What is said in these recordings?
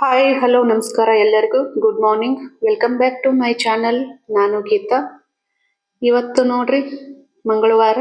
Hi hello ನಮಸ್ಕಾರ ಎಲ್ಲರಿಗೂ good morning welcome back to my channel. ನಾನು ಗೀತಾ. ಇವತ್ತು ನೋಡ್ರಿ ಮಂಗಳವಾರ.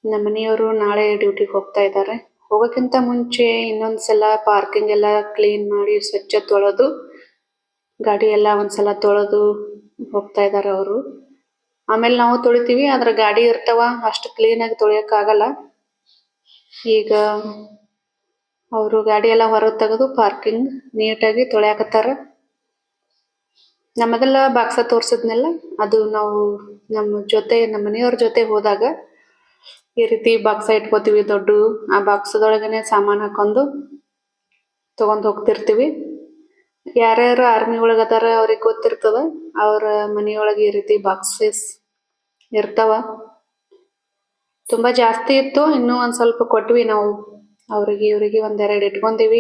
ನಮ್ಮ ಮನೆಯವರು ನಾಳೆ ಡ್ಯೂಟಿಗೆ ಹೋಗ್ತಾ ಇದ್ದಾರೆ. ಹೋಗೋಕ್ಕಿಂತ ಮುಂಚೆ ಇನ್ನೊಂದ್ಸಲ ಪಾರ್ಕಿಂಗ್ ಎಲ್ಲ ಕ್ಲೀನ್ ಮಾಡಿ ಸ್ವಚ್ಛ ತೊಳೆದು ಗಾಡಿ ಎಲ್ಲ ಒಂದ್ಸಲ ತೊಳೆದು ಹೋಗ್ತಾ ಇದ್ದಾರೆ ಅವರು. ಆಮೇಲೆ ನಾವು ತೊಳಿತೀವಿ, ಆದ್ರೆ ಗಾಡಿ ಇರ್ತಾವ ಅಷ್ಟು ಕ್ಲೀನಾಗಿ ತೊಳೆಯೋಕ್ಕಾಗಲ್ಲ. ಈಗ ಅವರು ಗಾಡಿ ಎಲ್ಲ ಹೊರಗೆ ತೆಗೆದು ಪಾರ್ಕಿಂಗ್ ನೀಟಾಗಿ ತೊಳೆಯಾಕತ್ತಾರ. ನಮ್ಮದೆಲ್ಲ ಬಾಕ್ಸ ತೋರಿಸಿದ್ನೆಲ್ಲ ಅದು ನಾವು ನಮ್ಮ ಮನೆಯವ್ರ ಜೊತೆ ಹೋದಾಗ ಈ ರೀತಿ ಬಾಕ್ಸ ಇಟ್ಕೋತೀವಿ ದೊಡ್ಡ. ಆ ಬಾಕ್ಸದೊಳಗನೆ ಸಾಮಾನು ಹಾಕೊಂಡು ತಗೊಂಡ್ ಹೋಗ್ತಿರ್ತೀವಿ. ಯಾರ್ಯಾರು ಆರ್ಮಿ ಒಳಗೆ ಅದಾರ ಅವ್ರಿಗೆ ಗೊತ್ತಿರ್ತದ, ಅವ್ರ ಮನೆಯೊಳಗೆ ಈ ರೀತಿ ಬಾಕ್ಸಸ್ ಇರ್ತಾವ. ತುಂಬಾ ಜಾಸ್ತಿ ಇತ್ತು, ಇನ್ನೂ ಒಂದ್ ಸ್ವಲ್ಪ ಕೊಟ್ವಿ ನಾವು ಇವ್ರಿಗೆ ಒಂದೆರಡು ಇಟ್ಕೊಂತೀವಿ.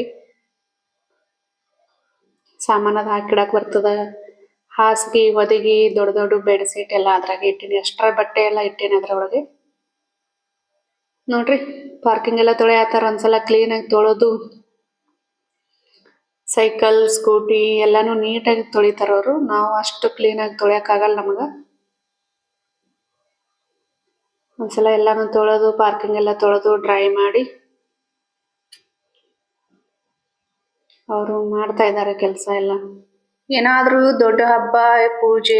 ಸಾಮಾನದ ಹಾಕಿಡಕ್ ಬರ್ತದ. ಹಾಸಿಗೆ ಹೊದಿಗೆ ದೊಡ್ಡ ದೊಡ್ಡ ಬೆಡ್ಶೀಟ್ ಎಲ್ಲ ಅದ್ರಾಗ ಇಟ್ಟಿನಿ. ಎಕ್ಸ್ಟ್ರಾ ಬಟ್ಟೆ ಎಲ್ಲ ಇಟ್ಟಿನಿ ಅದ್ರೊಳಗೆ. ನೋಡ್ರಿ ಪಾರ್ಕಿಂಗ್ ಎಲ್ಲ ತೊಳೆಯತ್ತಾರ. ಒಂದ್ಸಲ ಕ್ಲೀನ್ ಆಗಿ ತೊಳೆದು ಸೈಕಲ್ ಸ್ಕೂಟಿ ಎಲ್ಲಾನು ನೀಟಾಗಿ ತೊಳಿತಾರ ಅವರು. ನಾವು ಅಷ್ಟು ಕ್ಲೀನ್ ಆಗಿ ತೊಳೆಯಕ್ಕಾಗಲ್ಲ ನಮಗ. ಒಂದ್ಸಲ ಎಲ್ಲಾನು ತೊಳೆದು ಪಾರ್ಕಿಂಗ್ ಎಲ್ಲ ತೊಳೆದು ಡ್ರೈ ಮಾಡಿ ಅವರು ಮಾಡ್ತಾ ಇದ್ದಾರೆ ಕೆಲಸ ಎಲ್ಲ. ಏನಾದ್ರೂ ದೊಡ್ಡ ಹಬ್ಬ ಪೂಜೆ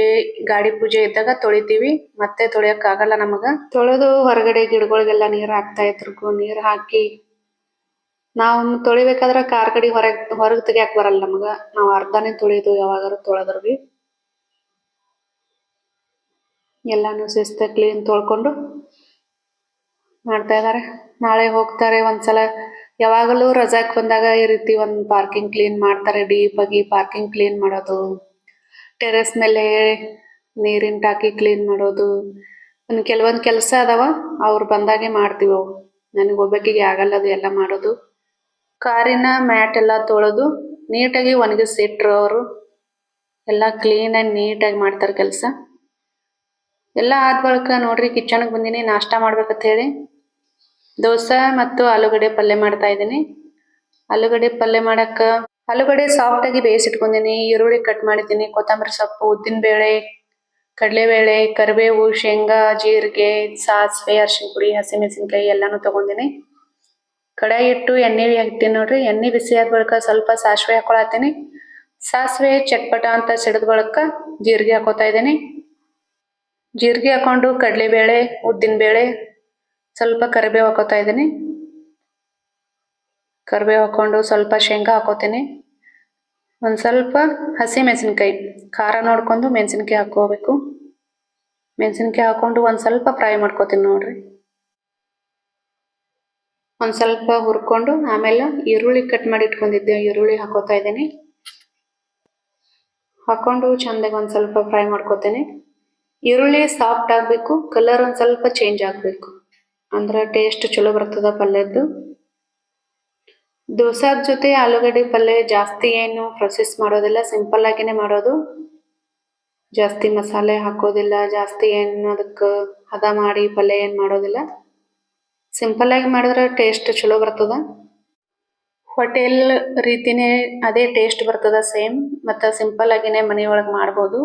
ಗಾಡಿ ಪೂಜೆ ಇದ್ದಾಗ ತೊಳಿತೀವಿ, ಮತ್ತೆ ತೊಳೆಯಕ್ಕಾಗಲ್ಲ ನಮಗ. ತೊಳೆದು ಹೊರಗಡೆ ಗಿಡಗಳಿಗೆಲ್ಲ ನೀರ್ ಹಾಕ್ತಾ ಇದ್ರು. ನೀರ್ ಹಾಕಿ ನಾವು ತೊಳಿಬೇಕಾದ್ರೆ ಕಾರ್ ಗಡಿ ಹೊರಗ್ ತೆಗಿಯಾಕ ಬರಲ್ಲ ನಮಗ. ನಾವು ಅರ್ಧನೇ ತೊಳಿದು ಯಾವಾಗಾರು ತೊಳೆದ್ರು ಬಿ. ಎಲ್ಲಾನು ಶಿಸ್ತ ಕ್ಲೀನ್ ತೊಳ್ಕೊಂಡು ಮಾಡ್ತಾ ಇದಾರೆ. ನಾಳೆ ಹೋಗ್ತಾರೆ. ಒಂದ್ಸಲ ಯಾವಾಗಲೂ ರಜಾಕ್ ಬಂದಾಗ ಈ ರೀತಿ ಒಂದ್ ಪಾರ್ಕಿಂಗ್ ಕ್ಲೀನ್ ಮಾಡ್ತಾರೆ. ಡೀಪ್ ಆಗಿ ಪಾರ್ಕಿಂಗ್ ಕ್ಲೀನ್ ಮಾಡೋದು, ಟೆರೆಸ್ ಮೇಲೆ ನೀರಿನ ಟಾಕಿ ಕ್ಲೀನ್ ಮಾಡೋದು, ಕೆಲವೊಂದ್ ಕೆಲಸ ಅದಾವ ಅವ್ರು ಬಂದಾಗೆ ಮಾಡ್ತೀವಿ ಅವು. ನನಗೆ ಒಬ್ಬಾಕಿಗೆ ಆಗಲ್ಲ ಅದು ಎಲ್ಲ ಮಾಡೋದು. ಕಾರಿನ ಮ್ಯಾಟ್ ಎಲ್ಲ ತೊಳೆದು ನೀಟಾಗಿ ಒಣಗಿಸಿಟ್ರು ಅವರು. ಎಲ್ಲ ಕ್ಲೀನ್ ಆಗಿ ನೀಟಾಗಿ ಮಾಡ್ತಾರೆ ಕೆಲಸ ಎಲ್ಲ. ಆದ ಬಳಿಕ ನೋಡ್ರಿ ಕಿಚನ್ಗೆ ಬಂದಿನಿ ನಾಷ್ಟ ಮಾಡ್ಬೇಕಂತ ಹೇಳಿ. ದೋಸೆ ಮತ್ತು ಆಲೂಗಡ್ಡೆ ಪಲ್ಯ ಮಾಡ್ತಾ ಇದ್ದೀನಿ. ಆಲೂಗಡ್ಡೆ ಪಲ್ಯ ಮಾಡಕ್ಕ ಆಲೂಗಡ್ಡೆ ಸಾಫ್ಟ್ ಆಗಿ ಬೇಯಿಸಿಟ್ಕೊಂಡಿನಿ. ಈರುಳ್ಳಿ ಕಟ್ ಮಾಡಿದ್ದೀನಿ, ಕೊತ್ತಂಬರಿ ಸೊಪ್ಪು, ಉದ್ದಿನ ಬೇಳೆ, ಕಡಲೆಬೇಳೆ, ಕರಿಬೇವು, ಶೇಂಗಾ, ಜೀರಿಗೆ, ಸಾಸಿವೆ, ಅರಿಶಿನ ಪುಡಿ, ಹಸಿಮೆಣಸಿನಕಾಯಿ ಎಲ್ಲಾನು ತಗೊಂಡಿನಿ. ಕಡಾಯಿ ಇಟ್ಟು ಎಣ್ಣೆ ಹಾಕ್ತೀನಿ ನೋಡ್ರಿ. ಎಣ್ಣೆ ಬಿಸಿ ಆದ ಬಳಿಕ ಸ್ವಲ್ಪ ಸಾಸಿವೆ ಹಾಕೊಳತ್ತೀನಿ. ಸಾಸಿವೆ ಚಟ್ಪಟ ಅಂತ ಸಿಡಿದ ಬಳಿಕ ಜೀರಿಗೆ ಹಾಕೋತಾ ಇದ್ದೀನಿ. ಜೀರಿಗೆ ಹಾಕೊಂಡು ಕಡಲೆಬೇಳೆ, ಉದ್ದಿನ ಬೇಳೆ, ಸ್ವಲ್ಪ ಕರಿಬೇವು ಹಾಕೋತಾ ಇದ್ದೀನಿ. ಕರಿಬೇವು ಹಾಕೊಂಡು ಸ್ವಲ್ಪ ಶೇಂಗಾ ಹಾಕೋತೀನಿ. ಒಂದ್ ಸ್ವಲ್ಪ ಹಸಿ ಮೆಣಸಿನಕಾಯಿ, ಖಾರ ನೋಡ್ಕೊಂಡು ಮೆಣಸಿನಕಾಯಿ ಹಾಕೋಬೇಕು. ಮೆಣಸಿನಕಾಯಿ ಹಾಕೊಂಡು ಒಂದ್ ಸ್ವಲ್ಪ ಫ್ರೈ ಮಾಡ್ಕೋತೀನಿ ನೋಡ್ರಿ. ಒಂದ್ ಸ್ವಲ್ಪ ಹುರ್ಕೊಂಡು ಆಮೇಲೆ ಈರುಳ್ಳಿ ಕಟ್ ಮಾಡಿ ಇಟ್ಕೊಂಡಿದ್ದೆ ಈರುಳ್ಳಿ ಹಾಕೋತಾ ಇದ್ದೀನಿ. ಹಾಕೊಂಡು ಚಂದಾಗಿ ಒಂದ್ ಸ್ವಲ್ಪ ಫ್ರೈ ಮಾಡ್ಕೋತೀನಿ. ಈರುಳ್ಳಿ ಸಾಫ್ಟ್ ಆಗ್ಬೇಕು, ಕಲರ್ ಒಂದ್ ಸ್ವಲ್ಪ ಚೇಂಜ್ ಆಗ್ಬೇಕು, ಅಂದ್ರೆ ಟೇಸ್ಟ್ ಚಲೋ ಬರ್ತದ ಪಲ್ಯದ್ದು. ದೋಸಾದ ಜೊತೆ ಆಲೂಗಡ್ಡೆ ಪಲ್ಯ ಜಾಸ್ತಿ ಏನು ಪ್ರೊಸೆಸ್ ಮಾಡೋದಿಲ್ಲ, ಸಿಂಪಲ್ ಆಗಿನೇ ಮಾಡೋದು. ಜಾಸ್ತಿ ಮಸಾಲೆ ಹಾಕೋದಿಲ್ಲ, ಜಾಸ್ತಿ ಏನು ಅದಕ್ಕೆ ಹದ ಮಾಡಿ ಪಲ್ಯ ಏನ್ ಮಾಡೋದಿಲ್ಲ. ಸಿಂಪಲ್ ಆಗಿ ಮಾಡಿದ್ರೆ ಟೇಸ್ಟ್ ಚಲೋ ಬರ್ತದ. ಹೋಟೆಲ್ ರೀತಿನೇ ಅದೇ ಟೇಸ್ಟ್ ಬರ್ತದ ಸೇಮ್. ಮತ್ತು ಸಿಂಪಲ್ ಆಗಿನೇ ಮನೆಯೊಳಗೆ ಮಾಡ್ಬೋದು.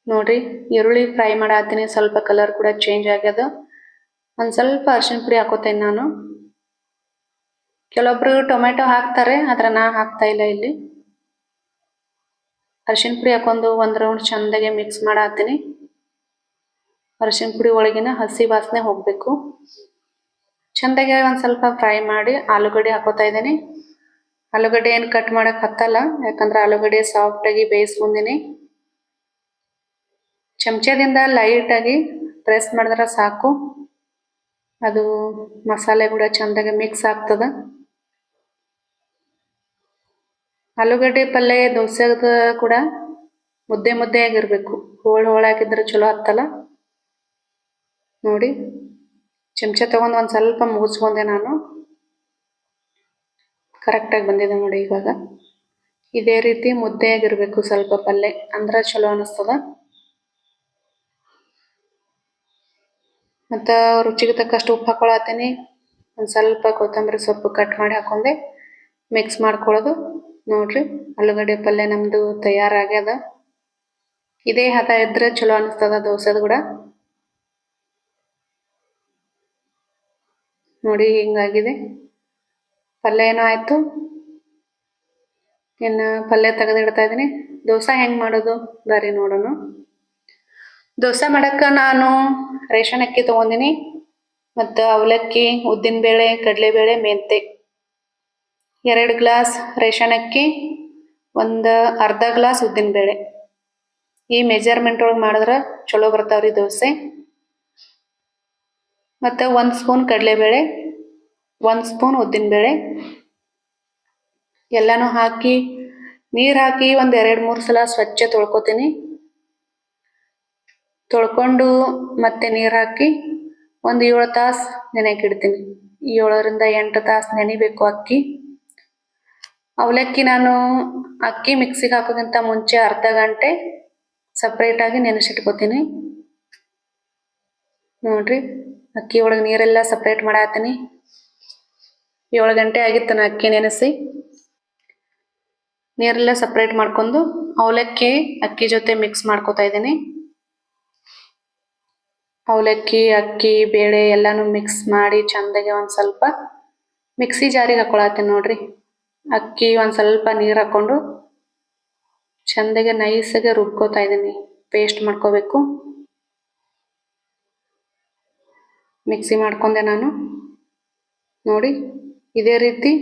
ನೋಡ್ರಿ ಈರುಳ್ಳಿ ಫ್ರೈ ಮಾಡತ್ತೀನಿ, ಸ್ವಲ್ಪ ಕಲರ್ ಕೂಡ ಚೇಂಜ್ ಆಗ್ಯದ. ಒಂದ್ ಸ್ವಲ್ಪ ಅರಿಶಿನ ಪುಡಿ ಹಾಕೋತೇನೆ ನಾನು. ಕೆಲವೊಬ್ರು ಟೊಮೆಟೊ ಹಾಕ್ತಾರೆ, ಆದ್ರೆ ನಾ ಹಾಕ್ತಾ ಇಲ್ಲ ಇಲ್ಲಿ. ಅರಿಶಿನ ಪುಡಿ ಹಾಕೊಂಡು ಒಂದ್ ರೌಂಡ್ ಚಂದಾಗೆ ಮಿಕ್ಸ್ ಮಾಡತ್ತೀನಿ. ಅರಿಶಿನ ಪುಡಿ ಒಳಗಿನ ಹಸಿ ವಾಸನೆ ಹೋಗ್ಬೇಕು. ಚಂದಾಗೆ ಒಂದ್ ಸ್ವಲ್ಪ ಫ್ರೈ ಮಾಡಿ ಆಲೂಗಡ್ಡೆ ಹಾಕೋತಾ ಇದ್ದೀನಿ. ಆಲೂಗಡ್ಡೆ ಏನು ಕಟ್ ಮಾಡಕ್ ಹತ್ತಲ್ಲ, ಯಾಕಂದ್ರೆ ಆಲೂಗಡ್ಡೆ ಸಾಫ್ಟ್ ಆಗಿ ಬೇಯಿಸ್ಕೊಂಡಿನಿ. ಚಮಚದಿಂದ ಲೈಟ್ ಆಗಿ ಪ್ರೆಸ್ ಮಾಡಿದ್ರೆ ಸಾಕು, ಅದು ಮಸಾಲೆ ಕೂಡ ಚಂದಾಗಿ ಮಿಕ್ಸ್ ಆಗ್ತದ. ಆಲೂಗಡ್ಡೆ ಪಲ್ಯ ದೋಸೆದ ಕೂಡ ಮುದ್ದೆ ಮುದ್ದೆ ಆಗಿರ್ಬೇಕು, ಹೋಳಾಗಿದ್ರೆ ಚಲೋ ಹತ್ತಲ್ಲ. ನೋಡಿ ಚಮಚ ತಗೊಂಡು ಒಂದ್ ಸ್ವಲ್ಪ ಮುಗಿಸ್ಕೊಂಡೆ ನಾನು. ಕರೆಕ್ಟಾಗಿ ಬಂದಿದೆ ನೋಡಿ. ಇವಾಗ ಇದೇ ರೀತಿ ಮುದ್ದೆ ಆಗಿರ್ಬೇಕು ಸ್ವಲ್ಪ ಪಲ್ಯ, ಅಂದ್ರೆ ಚಲೋ ಅನಿಸ್ತದ. ಮತ್ತು ರುಚಿಗೆ ತಕ್ಕಷ್ಟು ಉಪ್ಪು ಹಾಕೊಳತ್ತೀನಿ. ಒಂದು ಸ್ವಲ್ಪ ಕೊತ್ತಂಬರಿ ಸೊಪ್ಪು ಕಟ್ ಮಾಡಿ ಹಾಕೊಂಡೆ. ಮಿಕ್ಸ್ ಮಾಡ್ಕೊಳ್ಳೋದು. ನೋಡ್ರಿ ಆಲೂಗಡ್ಡೆ ಪಲ್ಯ ನಮ್ಮದು ತಯಾರಾಗ್ಯದ. ಇದೇ ಹದ ಇದ್ರೆ ಚಲೋ ಅನಿಸ್ತದ ದೋಸೆದು ಕೂಡ. ನೋಡಿ ಹಿಂಗಾಗಿದೆ. ಪಲ್ಯ ಏನೋ ಆಯಿತು. ಇನ್ನು ಪಲ್ಯ ತೆಗೆದಿಡ್ತಾ ಇದ್ದೀನಿ. ದೋಸೆ ಹೆಂಗೆ ಮಾಡೋದು ಬರೀ ನೋಡೋಣ. ದೋಸೆ ಮಾಡೋಕ್ಕೆ ನಾನು ರೇಷನ್ ಅಕ್ಕಿ ತೊಗೊಂಡಿನಿ ಮತ್ತು ಅವಲಕ್ಕಿ, ಉದ್ದಿನಬೇಳೆ, ಕಡಲೆಬೇಳೆ, ಮೆಂತೆ. 2 ಗ್ಲಾಸ್ ರೇಷನ್ ಅಕ್ಕಿ, ಒಂದು ಅರ್ಧ ಗ್ಲಾಸ್ ಉದ್ದಿನಬೇಳೆ. ಈ ಮೆಜರ್ಮೆಂಟ್ ಒಳಗೆ ಮಾಡಿದ್ರೆ ಚಲೋ ಬರ್ತಾವ್ರಿ ದೋಸೆ. ಮತ್ತು 1 ಸ್ಪೂನ್ ಕಡಲೆಬೇಳೆ, 1 ಸ್ಪೂನ್ ಉದ್ದಿನಬೇಳೆ ಎಲ್ಲನೂ ಹಾಕಿ ನೀರು ಹಾಕಿ ಒಂದು 2-3 ಸಲ ಸ್ವಚ್ಛ ತೊಳ್ಕೊತೀನಿ. ತೊಳ್ಕೊಂಡು ಮತ್ತೆ ನೀರು ಹಾಕಿ ಒಂದು 7 ತಾಸು ನೆನೆಯಕ್ಕಿಡ್ತೀನಿ. 7ರಿಂದ 8 ತಾಸು ನೆನಿಬೇಕು ಅಕ್ಕಿ. ಅವಲಕ್ಕಿ ನಾನು ಅಕ್ಕಿ ಮಿಕ್ಸಿಗೆ ಹಾಕೋಕ್ಕಿಂತ ಮುಂಚೆ ಅರ್ಧ ಗಂಟೆ ಸಪ್ರೇಟಾಗಿ ನೆನೆಸಿಟ್ಕೋತೀನಿ. ನೋಡ್ರಿ ಅಕ್ಕಿ ಒಳಗೆ ನೀರೆಲ್ಲ ಸಪ್ರೇಟ್ ಮಾಡಾತೀನಿ. 7 ಗಂಟೆ ಆಗಿತ್ತು ನಾನು ಅಕ್ಕಿ ನೆನೆಸಿ. ನೀರೆಲ್ಲ ಸಪ್ರೇಟ್ ಮಾಡ್ಕೊಂಡು ಅವಲಕ್ಕಿ ಅಕ್ಕಿ ಜೊತೆ ಮಿಕ್ಸ್ ಮಾಡ್ಕೊತಾ ಇದ್ದೀನಿ. ಅವಲಕ್ಕಿ, ಅಕ್ಕಿ, ಬೇಳೆ ಎಲ್ಲನೂ ಮಿಕ್ಸ್ ಮಾಡಿ ಚಂದಾಗೆ ಒಂದು ಸ್ವಲ್ಪ ಮಿಕ್ಸಿ ಜಾರಿಗೆ ಹಾಕೊಳತ್ತೀನಿ. ನೋಡ್ರಿ ಅಕ್ಕಿ ಒಂದು ಸ್ವಲ್ಪ ನೀರು ಹಾಕ್ಕೊಂಡು ಚಂದಾಗೆ ನೈಸಾಗೆ ರುಬ್ಕೋತಾ ಇದ್ದೀನಿ. ಪೇಸ್ಟ್ ಮಾಡ್ಕೋಬೇಕು. ಮಿಕ್ಸಿ ಮಾಡ್ಕೊಂಡೆ ನಾನು. ನೋಡಿ ಇದೇ ರೀತಿ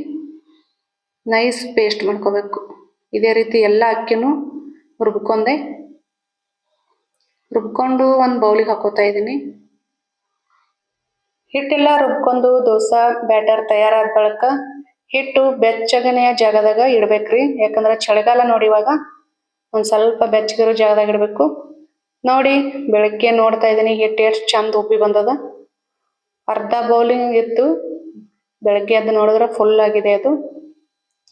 ನೈಸ್ ಪೇಸ್ಟ್ ಮಾಡ್ಕೋಬೇಕು. ಇದೇ ರೀತಿ ಎಲ್ಲ ಅಕ್ಕಿನೂ ರುಬ್ಕೊಂಡು ಒಂದು ಬೌಲಿಗೆ ಹಾಕೋತಾ ಇದ್ದೀನಿ. ಹಿಟ್ಟೆಲ್ಲ ರುಬ್ಕೊಂಡು ದೋಸೆ ಬ್ಯಾಟರ್ ತಯಾರಾದ ಬಳಿಕ ಹಿಟ್ಟು ಬೆಚ್ಚಗನೆಯ ಜಾಗದಾಗ ಇಡಬೇಕ್ರಿ. ಯಾಕಂದ್ರೆ ಚಳಿಗಾಲ ನೋಡಿ, ಇವಾಗ ಒಂದು ಸ್ವಲ್ಪ ಬೆಚ್ಚಗಿರೋ ಜಾಗದಾಗ ಇಡಬೇಕು. ನೋಡಿ ಬೆಳಗ್ಗೆ ನೋಡ್ತಾ ಇದ್ದೀನಿ ಹಿಟ್ಟು ಎಷ್ಟು ಚಂದ ಉಬ್ಬಿ ಬಂದದ. ಅರ್ಧ ಬೌಲಿಂಗ್ ಇತ್ತು. ಬೆಳಗ್ಗೆ ಅದು ನೋಡಿದ್ರೆ ಫುಲ್ ಆಗಿದೆ. ಅದು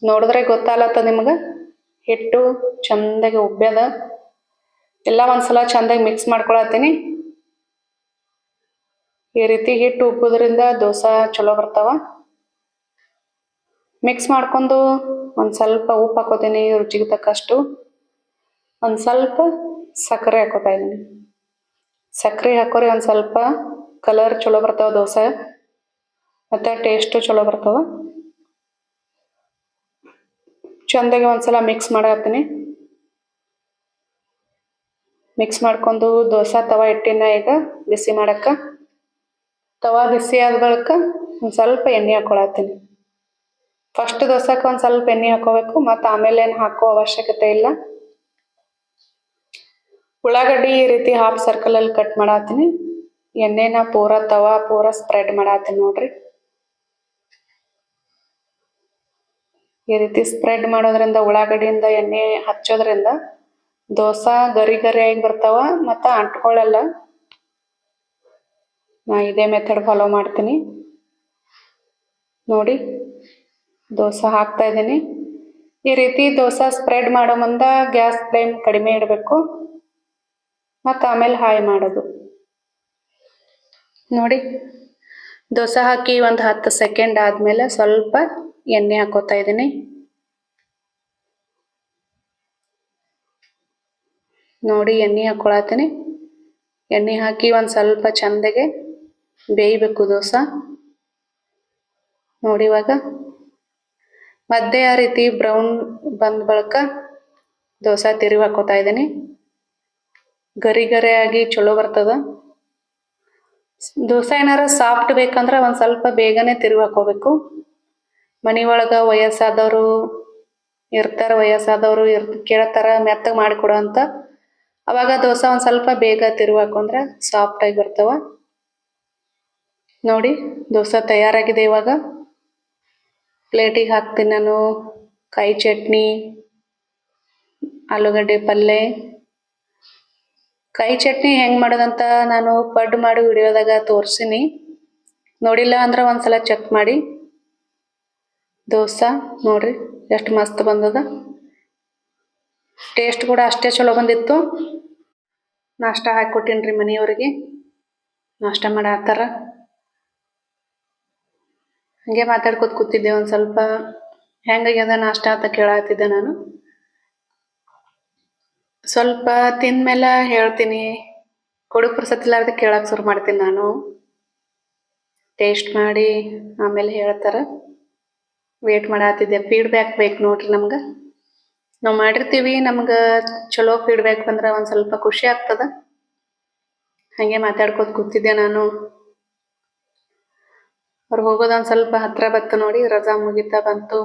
ನೋಡಿದ್ರೆ ಗೊತ್ತಾಗತ್ತ ನಿಮ್ಗೆ ಹಿಟ್ಟು ಚಂದಾಗಿ ಉಬ್ಬ್ಯದ. ಎಲ್ಲ ಒಂದ್ಸಲ ಚಂದಾಗಿ ಮಿಕ್ಸ್ ಮಾಡ್ಕೊಳತ್ತೀನಿ. ಈ ರೀತಿ ಹಿಟ್ಟು ಉಬ್ಬೋದ್ರಿಂದ ದೋಸೆ ಚಲೋ ಬರ್ತಾವ. ಮಿಕ್ಸ್ ಮಾಡ್ಕೊಂಡು ಒಂದು ಸ್ವಲ್ಪ ಉಪ್ಪು ಹಾಕೋತೀನಿ ರುಚಿಗೆ ತಕ್ಕಷ್ಟು. ಒಂದು ಸ್ವಲ್ಪ ಸಕ್ಕರೆ ಹಾಕೋತಾ ಇದ್ದೀನಿ. ಸಕ್ಕರೆ ಹಾಕೋರಿ ಒಂದು ಸ್ವಲ್ಪ ಕಲರ್ ಚಲೋ ಬರ್ತಾವ ದೋಸೆ ಮತ್ತು ಟೇಸ್ಟು ಚಲೋ ಬರ್ತಾವ. ಚಂದಾಗಿ ಒಂದ್ಸಲ ಮಿಕ್ಸ್ ಮಾಡತ್ತೀನಿ. ಮಿಕ್ಸ್ ಮಾಡ್ಕೊಂಡು ದೋಸೆ ತವಾ ಇಟ್ಟಿನ ಈಗ ಬಿಸಿ ಮಾಡಕ್ಕೆ. ತವಾ ಬಿಸಿ ಆದ ಬಳಿಕ ಒಂದು ಸ್ವಲ್ಪ ಎಣ್ಣೆ ಹಾಕೊಳತ್ತೀನಿ. ಫಸ್ಟ್ ದೋಸೆಗೆ ಒಂದು ಸ್ವಲ್ಪ ಎಣ್ಣೆ ಹಾಕೋಬೇಕು, ಮತ್ತು ಆಮೇಲೆ ಏನು ಹಾಕೋ ಅವಶ್ಯಕತೆ ಇಲ್ಲ. ಉಳ್ಳಾಗಡ್ಡಿ ಈ ರೀತಿ ಹಾಫ್ ಸರ್ಕಲಲ್ಲಿ ಕಟ್ ಮಾಡತ್ತೀನಿ. ಎಣ್ಣೆನ ತವಾ ಪೂರ ಸ್ಪ್ರೆಡ್ ಮಾಡತ್ತೀನಿ. ನೋಡ್ರಿ ಈ ರೀತಿ ಸ್ಪ್ರೆಡ್ ಮಾಡೋದ್ರಿಂದ ಉಳ್ಳಾಗಡ್ಡಿಯಿಂದ ಎಣ್ಣೆ ಹಚ್ಚೋದ್ರಿಂದ ದೋಸೆ ಗರಿ ಗರಿಯಾಗಿ ಬರ್ತಾವ ಮತ್ತು ಅಂಟ್ಕೊಳ್ಳಲ್ಲ. ನಾ ಇದೇ ಮೆಥಡ್ ಫಾಲೋ ಮಾಡ್ತೀನಿ. ನೋಡಿ ದೋಸೆ ಹಾಕ್ತಾ ಇದ್ದೀನಿ. ಈ ರೀತಿ ದೋಸೆ ಸ್ಪ್ರೆಡ್ ಮಾಡೋ ಮುಂದೆ ಗ್ಯಾಸ್ ಫ್ಲೇಮ್ ಕಡಿಮೆ ಇಡಬೇಕು ಮತ್ತು ಆಮೇಲೆ ಹಾಯ್ ಮಾಡೋದು. ನೋಡಿ ದೋಸೆ ಹಾಕಿ ಒಂದು 10 ಸೆಕೆಂಡ್ ಆದಮೇಲೆ ಸ್ವಲ್ಪ ಎಣ್ಣೆ ಹಾಕೋತಾ ಇದ್ದೀನಿ. ನೋಡಿ ಎಣ್ಣೆ ಹಾಕೊಳತ್ತೀನಿ. ಎಣ್ಣೆ ಹಾಕಿ ಒಂದು ಸ್ವಲ್ಪ ಚಂದಾಗೆ ಬೇಯಬೇಕು ದೋಸೆ. ನೋಡಿ ಇವಾಗ ಮಧ್ಯೆ ಆ ರೀತಿ ಬ್ರೌನ್ ಬಂದ ಬಳಿಕ ದೋಸೆ ತಿರುವಿ ಹಾಕೋತಾ ಇದ್ದೀನಿ. ಗರಿ ಗರಿಯಾಗಿ ಚಲೋ ಬರ್ತದ. ದೋಸೆ ಏನಾರ ಸಾಫ್ಟ್ ಬೇಕಂದ್ರೆ ಒಂದು ಸ್ವಲ್ಪ ಬೇಗನೆ ತಿರುವಿ ಹಾಕೋಬೇಕು. ಮನೆ ಒಳಗೆ ವಯಸ್ಸಾದವರು ಕೇಳ್ತಾರ ಮೆತ್ತಗೆ ಮಾಡಿಕೊಡು ಅಂತ. ಅವಾಗ ದೋಸೆ ಒಂದು ಸ್ವಲ್ಪ ಬೇಗ ತಿರುವಿ ಹಾಕೊಂಡ್ರೆ ಸಾಫ್ಟಾಗಿ ಬರ್ತಾವ. ನೋಡಿ ದೋಸೆ ತಯಾರಾಗಿದೆ. ಇವಾಗ ಪ್ಲೇಟಿಗೆ ಹಾಕ್ತೀನಿ ನಾನು. ಕಾಯಿ ಚಟ್ನಿ, ಆಲೂಗಡ್ಡೆ ಪಲ್ಯ. ಕಾಯಿ ಚಟ್ನಿ ಹೆಂಗೆ ಮಾಡೋದಂತ ನಾನು ಪಡ್ ಮಾಡಿ ವಿಡಿಯೋದಾಗ ತೋರಿಸಿನಿ. ನೋಡಿಲ್ಲ ಅಂದ್ರೆ ಒಂದ್ಸಲ ಚೆಕ್ ಮಾಡಿ. ದೋಸೆ ನೋಡ್ರಿ ಎಷ್ಟು ಮಸ್ತ್ ಬಂದದ. ಟೇಸ್ಟ್ ಕೂಡ ಅಷ್ಟೇ ಚಲೋ ಬಂದಿತ್ತು. ನಾಷ್ಟ ಹಾಕಿಕೊಟ್ಟೀನಿ ರೀ ಮನೆಯವ್ರಿಗೆ. ನಾಷ್ಟ ಮಾಡತ್ತಾರ. ಹಾಗೆ ಮಾತಾಡ್ಕೊತ ಕೂತಿದ್ದೆ ಒಂದು ಸ್ವಲ್ಪ. ಹೆಂಗಾಗ್ಯದ ನಾಷ್ಟ ಅಂತ ಕೇಳತ್ತಿದ್ದೆ ನಾನು. ಸ್ವಲ್ಪ ತಿಂದ್ಮೇಲೆ ಹೇಳ್ತೀನಿ. ಕೊಡಕ್ ಪುರ್ಸತ್ತಿಲ್ಲಾರ್ದ ಕೇಳಕ್ಕೆ ಶುರು ಮಾಡ್ತೀನಿ ನಾನು. ಟೇಸ್ಟ್ ಮಾಡಿ ಆಮೇಲೆ ಹೇಳ್ತಾರೆ. ವೇಟ್ ಮಾಡತ್ತಿದ್ದೆ. ಫೀಡ್ಬ್ಯಾಕ್ ಬೇಕು ನೋಡ್ರಿ ನಮ್ಗೆ. ನಾವು ಮಾಡಿರ್ತೀವಿ, ನಮ್ಗೆ ಚಲೋ ಫೀಡ್ಬ್ಯಾಕ್ ಬಂದ್ರೆ ಒಂದು ಸ್ವಲ್ಪ ಖುಷಿ ಆಗ್ತದ. ಹಾಗೆ ಮಾತಾಡ್ಕೋತ ಕೂತಿದ್ದೆ ನಾನು. ಅವ್ರು ಹೋಗೋದೊಂದು ಸ್ವಲ್ಪ ಹತ್ರ ಬತ್ತು ನೋಡಿ, ರಜಾ ಮುಗಿತಾ ಬಂತು.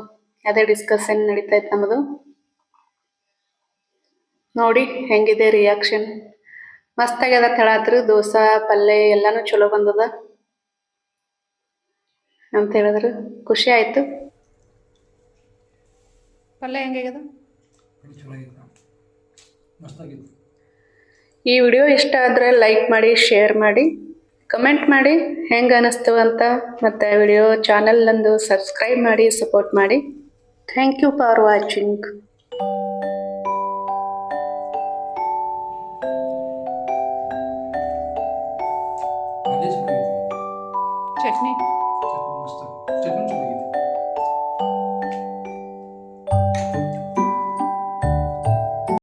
ಅದೇ ಡಿಸ್ಕಷನ್ ನಡೀತಾ ಇತ್ತು ನಮ್ಮದು. ನೋಡಿ ಹೆಂಗಿದೆ ರಿಯಾಕ್ಷನ್. ಮಸ್ತ್ ಆಗ್ಯದ ಹೇಳತ್ರು. ದೋಸೆ ಪಲ್ಯ ಎಲ್ಲಾನು ಚಲೋ ಬಂದದ ಅಂತ ಹೇಳಿದ್ರು. ಖುಷಿ ಆಯ್ತು. ಪಲ್ಯ ಹೆಂಗಾಗ್ಯದ? ಈ ವಿಡಿಯೋ ಇಷ್ಟ ಆದರೆ ಲೈಕ್ ಮಾಡಿ, ಶೇರ್ ಮಾಡಿ, ಕಮೆಂಟ್ ಮಾಡಿ ಹೆಂಗೆ ಅನ್ನಿಸ್ತು ಅಂತ. ಮತ್ತು ವಿಡಿಯೋ ಚಾನಲ್ ನಂದು ಸಬ್ಸ್ಕ್ರೈಬ್ ಮಾಡಿ, ಸಪೋರ್ಟ್ ಮಾಡಿ. Thank you for watching. Chutney